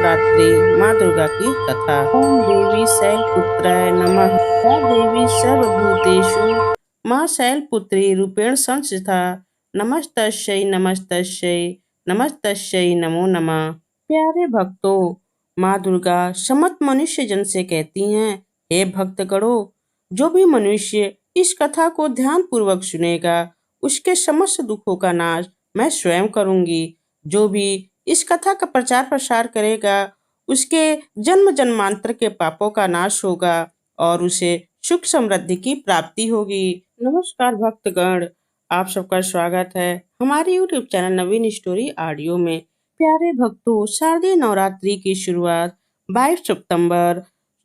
नवरात्रि माँ दुर्गा की कथा। ओम देवी शैलपुत्राय नमः। या देवी सर्वभूतेषु माँ शैलपुत्री रूपेण संस्थिता। नमस्तस्यै नमस्तस्यै नमस्तस्यै नमो नमः। प्यारे भक्तों, माँ दुर्गा समस्त मनुष्य जन से कहती हैं, हे भक्तगणों, जो भी मनुष्य इस कथा को ध्यान पूर्वक सुनेगा उसके समस्त दुखों का नाश मैं स्वयं करूंगी। जो भी इस कथा का प्रचार प्रसार करेगा उसके जन्म जन्मांतर के पापों का नाश होगा और उसे सुख समृद्धि की प्राप्ति होगी। नमस्कार भक्तगण, आप सबका स्वागत है हमारे YouTube चैनल नवीन स्टोरी ऑडियो में। प्यारे भक्तों, शारदीय नवरात्रि की शुरुआत 22 सितंबर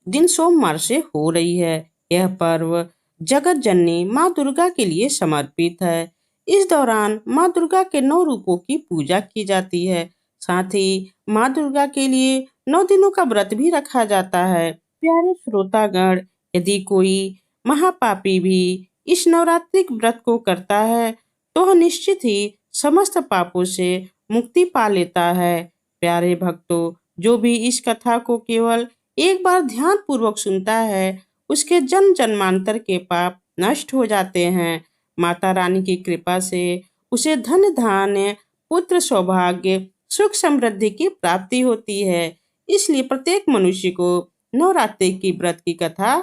दिन सोमवार से हो रही है। यह पर्व जगत जननी माँ दुर्गा के लिए समर्पित है। इस दौरान माँ दुर्गा के 9 रूपों की पूजा की जाती है। साथ ही माँ दुर्गा के लिए 9 दिनों का व्रत भी रखा जाता है। प्यारे श्रोतागण, यदि कोई महापापी भी इस नवरात्रि व्रत को करता है तो वह निश्चित ही समस्त पापों से मुक्ति पा लेता है। प्यारे भक्तों, जो भी इस कथा को केवल एक बार ध्यान पूर्वक सुनता है उसके जन्म जन्मांतर के पाप नष्ट हो जाते हैं। माता रानी की कृपा से उसे धन धान्य पुत्र सौभाग्य सुख समृद्धि की प्राप्ति होती है। इसलिए प्रत्येक मनुष्य को नवरात्रि की व्रत की कथा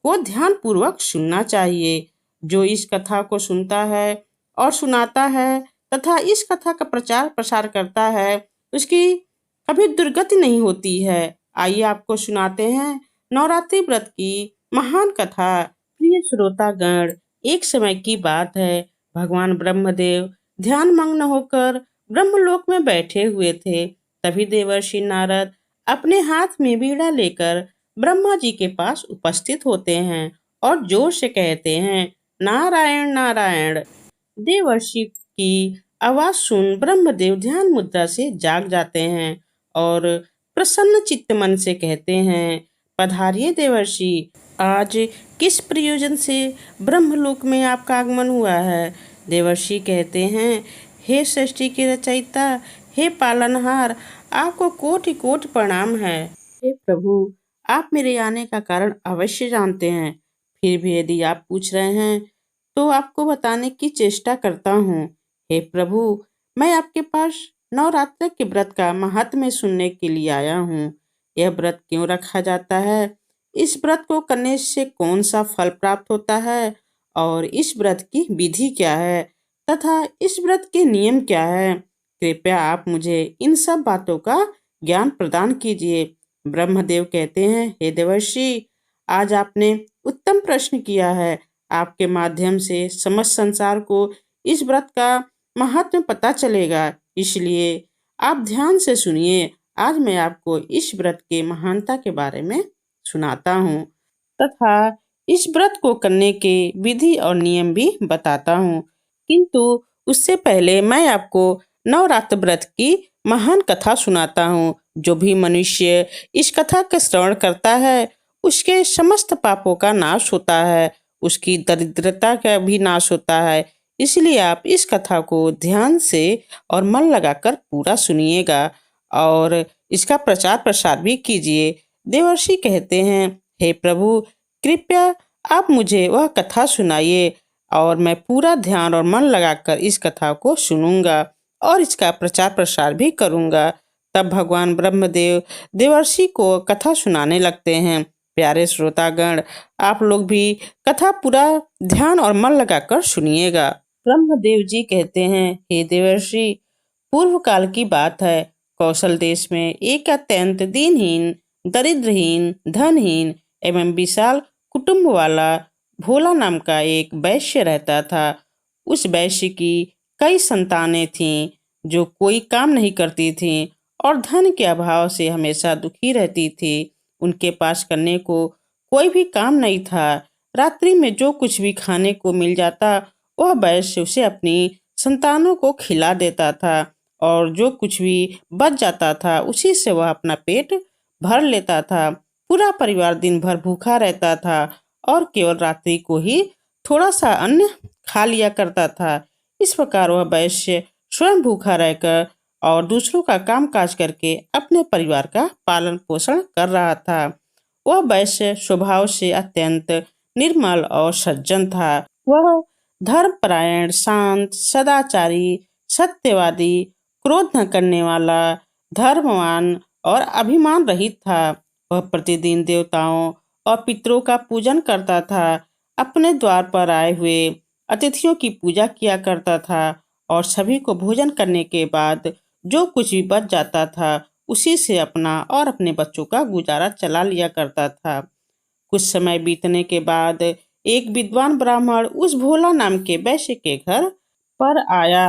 को ध्यान पूर्वक सुनना चाहिए। जो इस कथा को सुनता है और सुनाता है तथा इस कथा का प्रचार प्रसार करता है उसकी कभी दुर्गति नहीं होती है। आइए आपको सुनाते हैं नवरात्रि व्रत की महान कथा। प्रिय श्रोतागण, एक समय की बात है, भगवान ब्रह्मदेव ध्यान मग्न होकर ब्रह्मलोक में बैठे हुए थे। तभी देवर्षि नारद अपने हाथ में बीड़ा लेकर ब्रह्मा जी के पास उपस्थित होते हैं और जोर से कहते हैं, नारायण नारायण। देवर्षि की आवाज सुन ब्रह्मदेव ध्यान मुद्रा से जाग जाते हैं और प्रसन्न चित्त मन से कहते हैं, पधारिए देवर्षि, आज किस प्रयोजन से ब्रह्मलोक में आपका आगमन हुआ है। देवर्षि कहते हैं, हे सृष्टि के रचयिता, हे पालनहार, आपको कोटि कोटि प्रणाम है। हे प्रभु, आप मेरे आने का कारण अवश्य जानते हैं, फिर भी यदि आप पूछ रहे हैं तो आपको बताने की चेष्टा करता हूँ। हे प्रभु, मैं आपके पास नवरात्र के व्रत का महात्म्य सुनने के लिए आया हूँ। यह व्रत क्यों रखा जाता है, इस व्रत को करने से कौन सा फल प्राप्त होता है और इस व्रत की विधि क्या है तथा इस व्रत के नियम क्या है, कृपया आप मुझे इन सब बातों का ज्ञान प्रदान कीजिए। ब्रह्मदेव कहते हैं, हे देवर्षि, आज आपने उत्तम प्रश्न किया है। आपके माध्यम से समस्त संसार को इस व्रत का महत्व पता चलेगा, इसलिए आप ध्यान से सुनिए। आज मैं आपको इस व्रत के महानता के बारे में सुनाता हूँ तथा इस व्रत को करने के विधि और नियम भी बताता हूँ। किंतु उससे पहले मैं आपको नवरात्र व्रत की महान कथा सुनाता हूँ। जो भी मनुष्य इस कथा का श्रवण करता है उसके समस्त पापों का नाश होता है, उसकी दरिद्रता का भी नाश होता है। इसलिए आप इस कथा को ध्यान से और मन लगाकर पूरा सुनिएगा और इसका प्रचार प्रसार भी कीजिए। देवर्षि कहते हैं, हे प्रभु, कृपया आप मुझे वह कथा सुनाइए और मैं पूरा ध्यान और मन लगाकर इस कथा को सुनूंगा और इसका प्रचार प्रसार भी करूंगा। तब भगवान ब्रह्मदेव देवर्षि को कथा सुनाने लगते हैं। प्यारे श्रोतागण, आप लोग भी कथा पूरा ध्यान और मन लगाकर सुनिएगा। ब्रह्मदेव जी कहते हैं, हे देवर्षि, पूर्व काल की बात है, कौशल देश में एक अत्यंत दीनहीन, दरिद्रहीन, धनहीन एवं विशाल कुटुंब वाला भोला नाम का एक वैश्य रहता था। उस वैश्य की कई संतानें थीं जो कोई काम नहीं करती थीं और धन के अभाव से हमेशा दुखी रहती थी। उनके पास करने को कोई भी काम नहीं था। रात्रि में जो कुछ भी खाने को मिल जाता वह वैश्य उसे अपनी संतानों को खिला देता था और जो कुछ भी बच जाता था उसी से वह अपना पेट भर लेता था। पूरा परिवार दिन भर भूखा रहता था और केवल रात्रि को ही थोड़ा सा अन्न खा लिया करता था। इस प्रकार वह वैश्य स्वयं भूखा रहकर और दूसरों का काम काज करके अपने परिवार का पालन पोषण कर रहा था। वह वैश्य स्वभाव से अत्यंत निर्मल और सज्जन था। वह धर्मपरायण, शांत, सदाचारी, सत्यवादी, क्रोध न करने वाला, धर्मवान और अभिमान रहित था। वह प्रतिदिन देवताओं और पितरों का पूजन करता था। अपने द्वार पर आए हुए अतिथियों की पूजा किया करता था और सभी को भोजन करने के बाद जो कुछ भी बच जाता था उसी से अपना और अपने बच्चों का गुजारा चला लिया करता था। कुछ समय बीतने के बाद एक विद्वान ब्राह्मण उस भोला नाम के वैश्य के घर पर आया।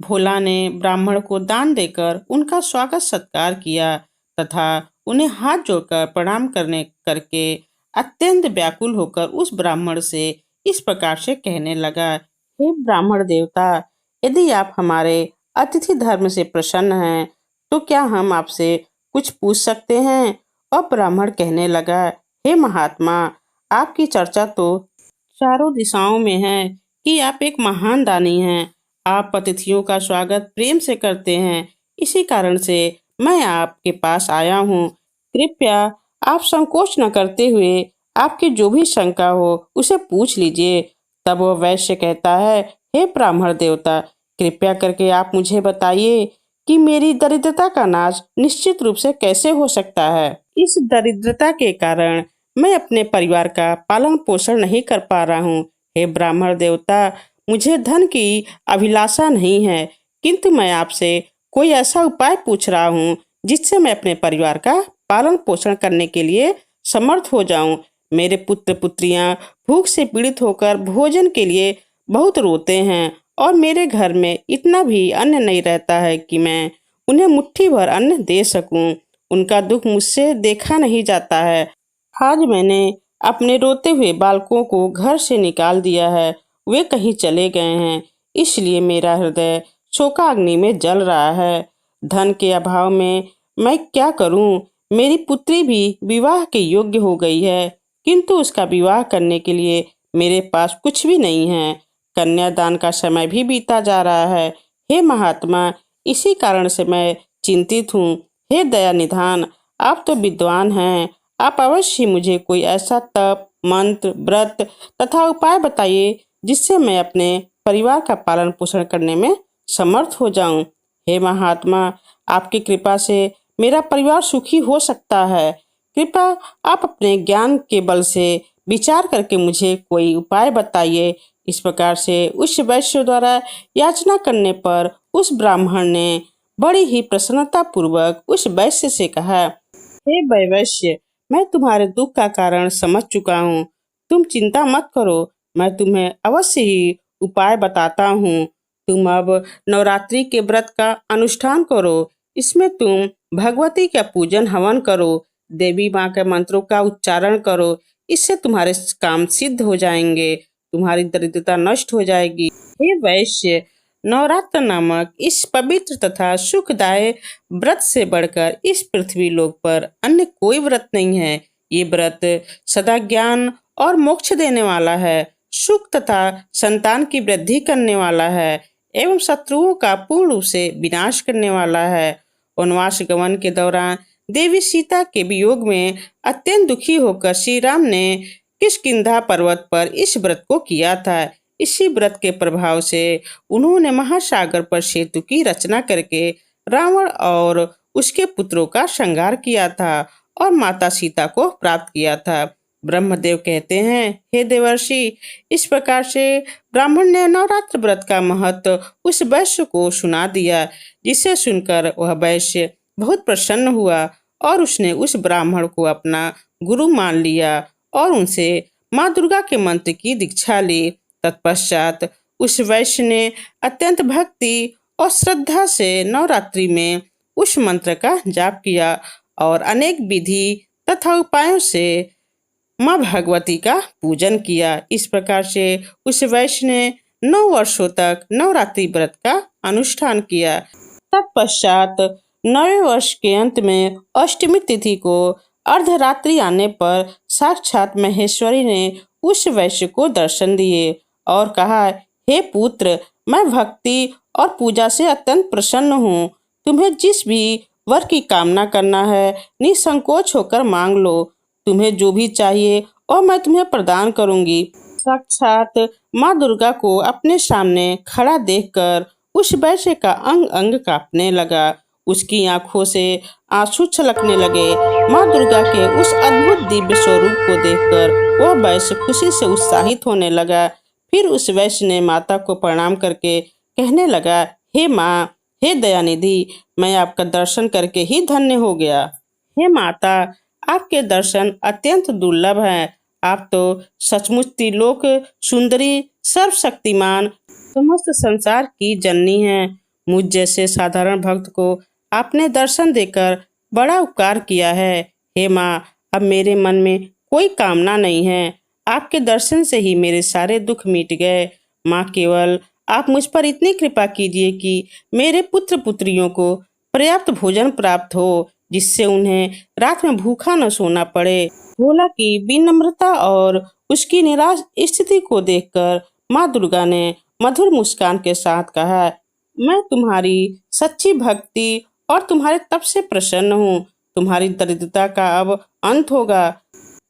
भोला ने ब्राह्मण को दान देकर उनका स्वागत सत्कार किया तथा उन्हें हाथ जोड़कर प्रणाम करने करके अत्यंत व्याकुल होकर उस ब्राह्मण से इस प्रकार से कहने लगा, हे ब्राह्मण देवता, यदि आप हमारे अतिथि धर्म से प्रसन्न हैं तो क्या हम आपसे कुछ पूछ सकते हैं? और ब्राह्मण कहने लगा, हे महात्मा, आपकी चर्चा तो चारों दिशाओं में है कि आप एक महान दानी हैं। आप अतिथियों का स्वागत प्रेम से करते हैं, इसी कारण से मैं आपके पास आया हूँ। कृपया आप संकोच न करते हुए आपकी जो भी शंका हो उसे पूछ लीजिए। तब वह वैश्य कहता है, हे ब्राह्मण देवता, कृपया करके आप मुझे बताइए कि मेरी दरिद्रता का नाश निश्चित रूप से कैसे हो सकता है। इस दरिद्रता के कारण मैं अपने परिवार का पालन पोषण नहीं कर पा रहा हूँ। हे ब्राह्मण देवता, मुझे धन की अभिलाषा नहीं है, किंतु मैं आपसे कोई ऐसा उपाय पूछ रहा हूँ जिससे मैं अपने परिवार का पालन पोषण करने के लिए समर्थ हो जाऊं। मेरे पुत्र पुत्रियां भूख से पीड़ित होकर भोजन के लिए बहुत रोते हैं और मेरे घर में इतना भी अन्न नहीं रहता है कि मैं उन्हें मुट्ठी भर अन्न दे सकूं। उनका दुख मुझसे देखा नहीं जाता है। आज मैंने अपने रोते हुए बालकों को घर से निकाल दिया है, वे कहीं चले गए हैं, इसलिए मेरा हृदय शोकाग्नि में जल रहा है। धन के अभाव में मैं क्या करूं? मेरी पुत्री भी विवाह के योग्य हो गई है, किंतु उसका विवाह करने के लिए मेरे पास कुछ भी नहीं है। कन्यादान का समय भी बीता जा रहा है। हे महात्मा, इसी कारण से मैं चिंतित हूँ। हे दया निधान, आप तो विद्वान हैं, आप अवश्य मुझे कोई ऐसा तप, मंत्र, व्रत तथा उपाय बताइए जिससे मैं अपने परिवार का पालन पोषण करने में समर्थ हो जाऊं। हे महात्मा, आपकी कृपा से मेरा परिवार सुखी हो सकता है। कृपया आप अपने ज्ञान के बल से विचार करके मुझे कोई उपाय बताइए। इस प्रकार से उस वैश्य द्वारा याचना करने पर उस ब्राह्मण ने बड़ी ही प्रसन्नता पूर्वक उस वैश्य से कहा, हे वैश्य, मैं तुम्हारे दुख का कारण समझ चुका हूँ। तुम चिंता मत करो, मैं तुम्हें अवश्य ही उपाय बताता हूँ। तुम अब नवरात्रि के व्रत का अनुष्ठान करो। इसमें तुम भगवती का पूजन हवन करो, देवी माँ के मंत्रों का उच्चारण करो। इससे तुम्हारे काम सिद्ध हो जाएंगे, तुम्हारी दरिद्रता नष्ट हो जाएगी। हे वैश्य, नवरात्र नामक इस पवित्र तथा सुखदायक व्रत से बढ़कर इस पृथ्वी लोक पर अन्य कोई व्रत नहीं है। ये व्रत सदा ज्ञान और मोक्ष देने वाला है, सुख तथा संतान की वृद्धि करने वाला है एवं शत्रुओं का पूर्ण रूप से विनाश करने वाला है। वनवास गमन के दौरान देवी सीता के वियोग में अत्यंत दुखी होकर श्री राम ने किष्किंधा पर्वत पर इस व्रत को किया था। इसी व्रत के प्रभाव से उन्होंने महासागर पर सेतु की रचना करके रावण और उसके पुत्रों का संहार किया था और माता सीता को प्राप्त किया था। ब्रह्मदेव कहते हैं, हे देवर्षि, इस प्रकार से ब्राह्मण ने नवरात्र व्रत का महत्व उस वैश्य को सुना दिया, जिसे सुनकर वह वैश्य बहुत प्रसन्न हुआ और उसने उस ब्राह्मण को अपना गुरु मान लिया और उनसे माँ दुर्गा के मंत्र की दीक्षा ली। तत्पश्चात उस वैश्य ने अत्यंत भक्ति और श्रद्धा से नवरात्रि में उस मंत्र का जाप किया और अनेक विधि तथा उपायों से माँ भगवती का पूजन किया। इस प्रकार से उस वैश्य ने 9 वर्षों तक नवरात्रि व्रत का अनुष्ठान किया। तत्पश्चात 9वें वर्ष के अंत में अष्टमी तिथि को अर्धरात्रि आने पर साक्षात महेश्वरी ने उस वैश्य को दर्शन दिए और कहा, हे पुत्र, मैं भक्ति और पूजा से अत्यंत प्रसन्न हूँ। तुम्हें जिस भी वर की कामना करना है निसंकोच होकर मांग लो। तुम्हें जो भी चाहिए और मैं तुम्हें प्रदान करूंगी। साक्षात माँ दुर्गा को अपने सामने खड़ा देखकर उस वैश्य का अंग अंग कांपने लगा। उसकी आंखों से आंसू छलकने लगे। माँ दुर्गा के उस अद्भुत दिव्य स्वरूप को देखकर वह वैश्य खुशी से उत्साहित होने लगा। फिर उस वैश्य ने माता को प्रणाम करके कहने लगा, हे माँ, हे दयानिधि, मैं आपका दर्शन करके ही धन्य हो गया। हे माता, आपके दर्शन अत्यंत दुर्लभ हैं। आप तो सचमुच त्रिलोक सुंदरी, सर्वशक्तिमान, समस्त संसार की जननी हैं। मुझ जैसे साधारण भक्त को आपने दर्शन देकर बड़ा उपकार किया है। हे माँ, अब मेरे मन में कोई कामना नहीं है। आपके दर्शन से ही मेरे सारे दुख मिट गए। माँ, केवल आप मुझ पर इतनी कृपा कीजिए कि मेरे पुत्र पुत्रियों को पर्याप्त भोजन प्राप्त हो, जिससे उन्हें रात में भूखा न सोना पड़े। भोला की विनम्रता और उसकी निराश स्थिति को देखकर माँ दुर्गा ने मधुर मुस्कान के साथ कहा, मैं तुम्हारी सच्ची भक्ति और तुम्हारे तप से प्रसन्न हूँ। तुम्हारी दरिद्रता का अब अंत होगा।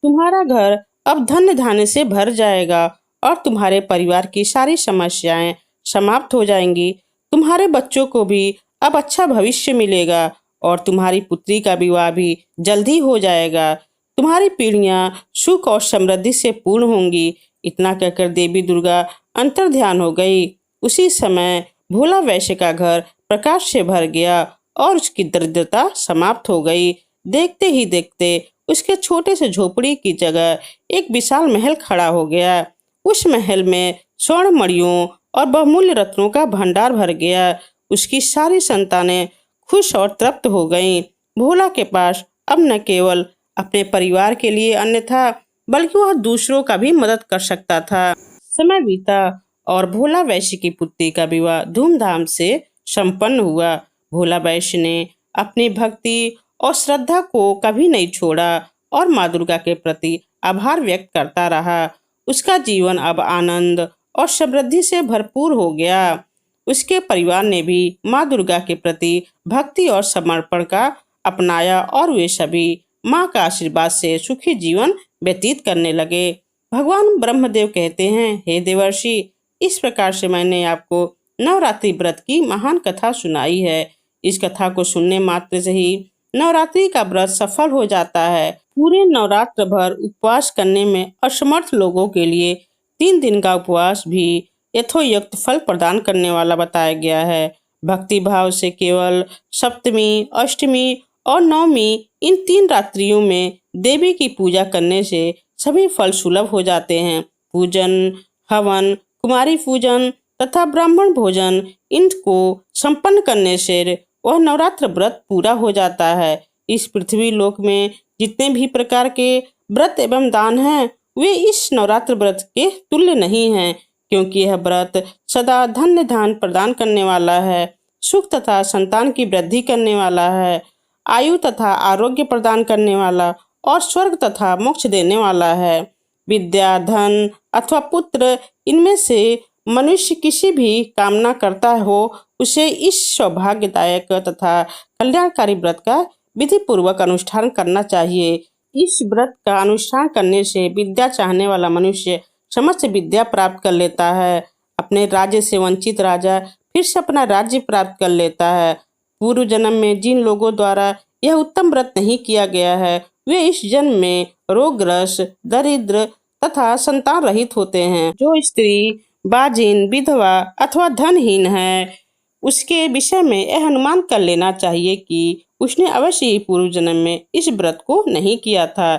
तुम्हारा घर अब धन्य धान्य से भर जाएगा और तुम्हारे परिवार की सारी समस्याएं समाप्त हो जाएंगी। तुम्हारे बच्चों को भी अब अच्छा भविष्य मिलेगा और तुम्हारी पुत्री का विवाह भी जल्दी हो जाएगा। तुम्हारी पीढ़ियां सुख और समृद्धि से पूर्ण होंगी। इतना कहकर देवी दुर्गा अंतर्ध्यान हो गई। उसी समय भोला वैश्य का घर प्रकाश से भर गया और उसकी दरिद्रता समाप्त हो गई। देखते ही देखते उसके छोटे से झोपड़ी की जगह एक विशाल महल खड़ा हो गया। उस महल में स्वर्ण मणियों और बहुमूल्य रत्नों का भंडार भर गया। उसकी सारी संतानें खुश और तृप्त हो गईं। भोला के पास अब न केवल अपने परिवार के लिए अन्न था, बल्कि वह दूसरों का भी मदद कर सकता था। समय बीता और भोला वैश्य की पुत्री का विवाह धूमधाम से संपन्न हुआ। भोला वैश्य ने अपनी भक्ति और श्रद्धा को कभी नहीं छोड़ा और माँ दुर्गा के प्रति आभार व्यक्त करता रहा। उसका जीवन अब आनंद और समृद्धि से भरपूर हो गया। उसके परिवार ने भी माँ दुर्गा के प्रति भक्ति और समर्पण का अपनाया और वे सभी माँ का आशीर्वाद से सुखी जीवन व्यतीत करने लगे। भगवान ब्रह्मदेव कहते हैं, हे देवर्षि, इस प्रकार से मैंने आपको नवरात्रि व्रत की महान कथा सुनाई है। इस कथा को सुनने मात्र से ही नवरात्रि का व्रत सफल हो जाता है। पूरे नवरात्र भर उपवास करने में असमर्थ लोगों के लिए 3 दिन का उपवास भी यथोक्त फल प्रदान करने वाला बताया गया है। भक्ति भाव से केवल सप्तमी, अष्टमी और नवमी इन 3 रात्रियों में देवी की पूजा करने से सभी फल सुलभ हो जाते हैं। पूजन, हवन, कुमारी पूजन तथा ब्राह्मण भोजन इनको संपन्न करने से वह नवरात्र व्रत पूरा हो जाता है। इस पृथ्वी लोक में जितने भी प्रकार के व्रत एवं दान हैं, वे इस नवरात्र व्रत के तुल्य नहीं हैं, क्योंकि यह व्रत सदा धन्य धान प्रदान करने वाला है, सुख तथा संतान की वृद्धि करने वाला है, आयु तथा आरोग्य प्रदान करने वाला और स्वर्ग तथा मोक्ष देने वाला है। विद्या, धन अथवा पुत्र, इनमें से मनुष्य किसी भी कामना करता हो, उसे इस सौभाग्यदायक तथा कल्याणकारी व्रत का विधि पूर्वक अनुष्ठान करना चाहिए। इस व्रत का अनुष्ठान करने से विद्या चाहने वाला मनुष्य समस्त विद्या प्राप्त कर लेता है। अपने राज्य से वंचित राजा फिर से अपना राज्य प्राप्त कर लेता है। पूर्व जन्म में जिन लोगों द्वारा यह उत्तम व्रत नहीं किया गया है, वे इस जन्म में रोगग्रस्त, दरिद्र तथा संतान रहित होते हैं। जो स्त्री बाजिन, विधवा अथवा धनहीन है, उसके विषय में यह अनुमान कर लेना चाहिए कि उसने अवश्य ही पूर्व जन्म में इस व्रत को नहीं किया था।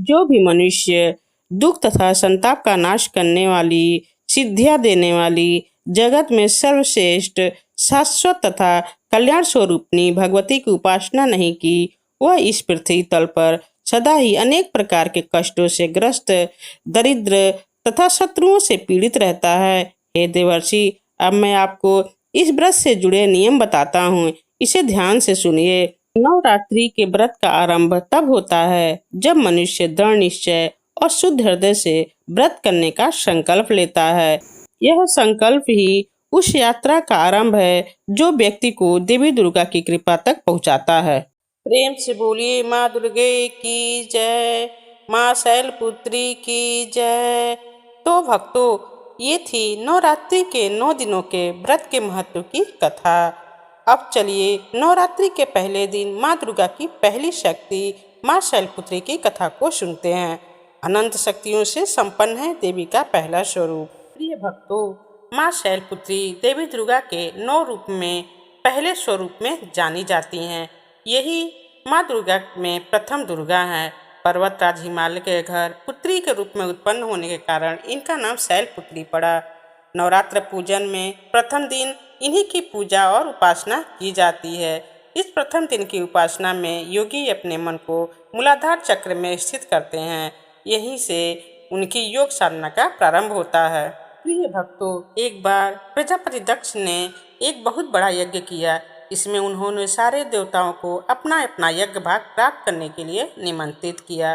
जो भी मनुष्य दुख तथा संताप का नाश करने वाली, सिद्धियां देने वाली, जगत में सर्वश्रेष्ठ, शाश्वत तथा कल्याण स्वरूपनी भगवती की उपासना नहीं की, वह इस पृथ्वी तल पर सदा ही अनेक प्रकार के कष्टों से ग्रस्त, दरिद्र तथा शत्रुओं से पीड़ित रहता है। हे देवर्षि, अब मैं आपको इस व्रत से जुड़े नियम बताता हूँ, इसे ध्यान से सुनिए। नवरात्रि के व्रत का आरंभ तब होता है जब मनुष्य दृढ़ निश्चय और शुद्ध हृदय से व्रत करने का संकल्प लेता है। यह संकल्प ही उस यात्रा का आरंभ है जो व्यक्ति को देवी दुर्गा की कृपा तक पहुंचाता है। प्रेम से बोलिए माँ दुर्गे की जय, माँ शैलपुत्री की जय। तो भक्तों, ये थी नवरात्रि के 9 दिनों के व्रत के महत्व की कथा। अब चलिए नवरात्रि के पहले दिन माँ दुर्गा की पहली शक्ति माँ शैलपुत्री की कथा को सुनते हैं। अनंत शक्तियों से संपन्न है देवी का पहला स्वरूप। प्रिय भक्तों, माँ शैलपुत्री देवी दुर्गा के 9 रूप में पहले स्वरूप में जानी जाती हैं। यही माँ दुर्गा में प्रथम दुर्गा है। पर्वतराज हिमालय के घर पुत्री के रूप में उत्पन्न होने के कारण इनका नाम शैलपुत्री पड़ा। नवरात्र पूजन में प्रथम दिन इन्हीं की पूजा और उपासना की जाती है। इस प्रथम दिन की उपासना में योगी अपने मन को मूलाधार चक्र में स्थित करते हैं। यहीं से उनकी योग साधना का प्रारंभ होता है। प्रिय भक्तों, एक बार प्रजापति दक्ष ने एक बहुत बड़ा यज्ञ किया। इसमें उन्होंने सारे देवताओं को अपना अपना यज्ञ भाग प्राप्त करने के लिए निमंत्रित किया,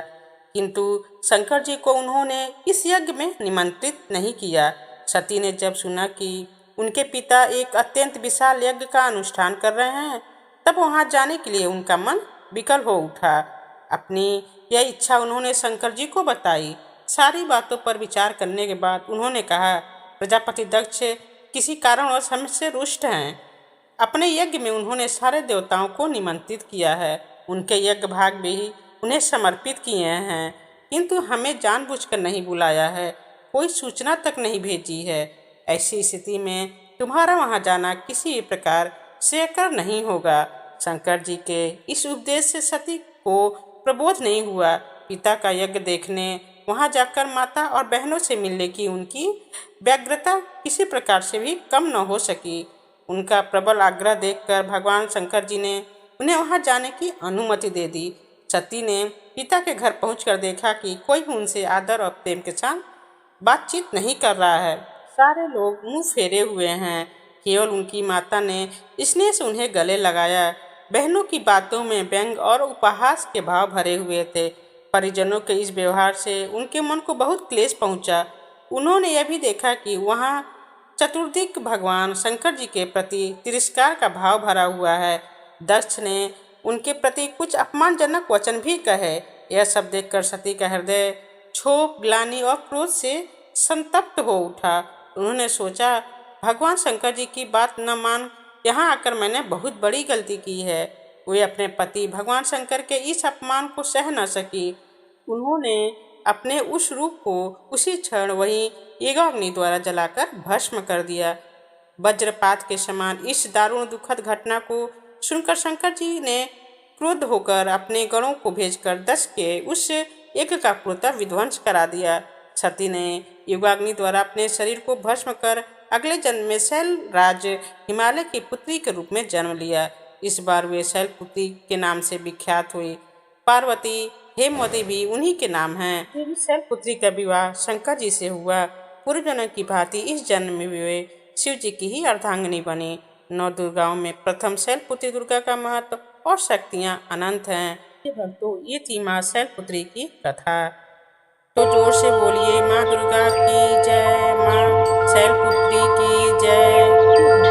किंतु शंकर जी को उन्होंने इस यज्ञ में निमंत्रित नहीं किया। सती ने जब सुना कि उनके पिता एक अत्यंत विशाल यज्ञ का अनुष्ठान कर रहे हैं, तब वहां जाने के लिए उनका मन विकल हो उठा। अपनी यह इच्छा उन्होंने शंकर जी को बताई। सारी बातों पर विचार करने के बाद उन्होंने कहा, प्रजापति दक्ष किसी कारणवश हमसे रुष्ट हैं। अपने यज्ञ में उन्होंने सारे देवताओं को निमंत्रित किया है, उनके यज्ञ भाग भी उन्हें समर्पित किए हैं, किंतु हमें जानबूझकर नहीं बुलाया है, कोई सूचना तक नहीं भेजी है। ऐसी स्थिति में तुम्हारा वहां जाना किसी भी प्रकार श्रेयकर नहीं होगा। शंकर जी के इस उपदेश से सती को प्रबोध नहीं हुआ। पिता का यज्ञ देखने वहां जाकर माता और बहनों से मिलने की उनकी व्यग्रता किसी प्रकार से भी कम न हो सकी। उनका प्रबल आग्रह देखकर भगवान शंकर जी ने उन्हें वहां जाने की अनुमति दे दी। सती ने पिता के घर पहुंचकर देखा कि कोई उनसे आदर और प्रेम के साथ बातचीत नहीं कर रहा है। सारे लोग मुंह फेरे हुए हैं। केवल उनकी माता ने स्नेह से उन्हें गले लगाया। बहनों की बातों में व्यंग और उपहास के भाव भरे हुए थे। परिजनों के इस व्यवहार से उनके मन को बहुत क्लेश पहुंचा। उन्होंने यह भी देखा कि वहां चतुर्दिक भगवान शंकर जी के प्रति तिरस्कार का भाव भरा हुआ है। दक्ष ने उनके प्रति कुछ अपमानजनक वचन भी कहे। यह सब देखकर सती का हृदय क्षोभ, ग्लानि और क्रोध से संतप्त हो उठा। उन्होंने सोचा, भगवान शंकर जी की बात न मान यहाँ आकर मैंने बहुत बड़ी गलती की है। वे अपने पति भगवान शंकर के इस अपमान को सह न सकी। उन्होंने अपने उस रूप को उसी क्षण वही यज्ञाग्नि द्वारा जलाकर भस्म कर दिया। वज्रपात के समान इस दारुण दुखद घटना को सुनकर शंकर जी ने क्रुद्ध होकर अपने गणों को भेजकर दक्ष के उस यज्ञ का पूर्णतः विध्वंस करा दिया। सती ने युगाग्नि द्वारा अपने शरीर को भस्म कर अगले जन्म में शैलराज हिमालय की पुत्री के रूप में जन्म लिया। इस बार वे शैलपुत्री के नाम से विख्यात हुई। पार्वती, हेमवती भी उन्हीं के नाम हैं। देवी शैलपुत्री का विवाह शंकर जी से हुआ। पूर्व जन्म की भांति इस जन्म में वे शिव जी की ही अर्धांगिनी बनी। 9 दुर्गाओं में प्रथम शैलपुत्री दुर्गा का महत्व और शक्तियाँ अनंत हैं। भक्तों, ये थी माँ शैलपुत्री की कथा। तो जोर से बोलिए माँ दुर्गा की जय, माँ शैलपुत्री की जय।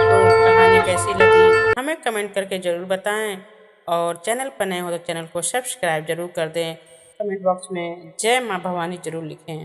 तो कहानी कैसी लगी हमें कमेंट करके जरूर बताएं, और चैनल पर नए हो तो चैनल को सब्सक्राइब जरूर कर दें। कमेंट बॉक्स में जय माँ भवानी जरूर लिखें।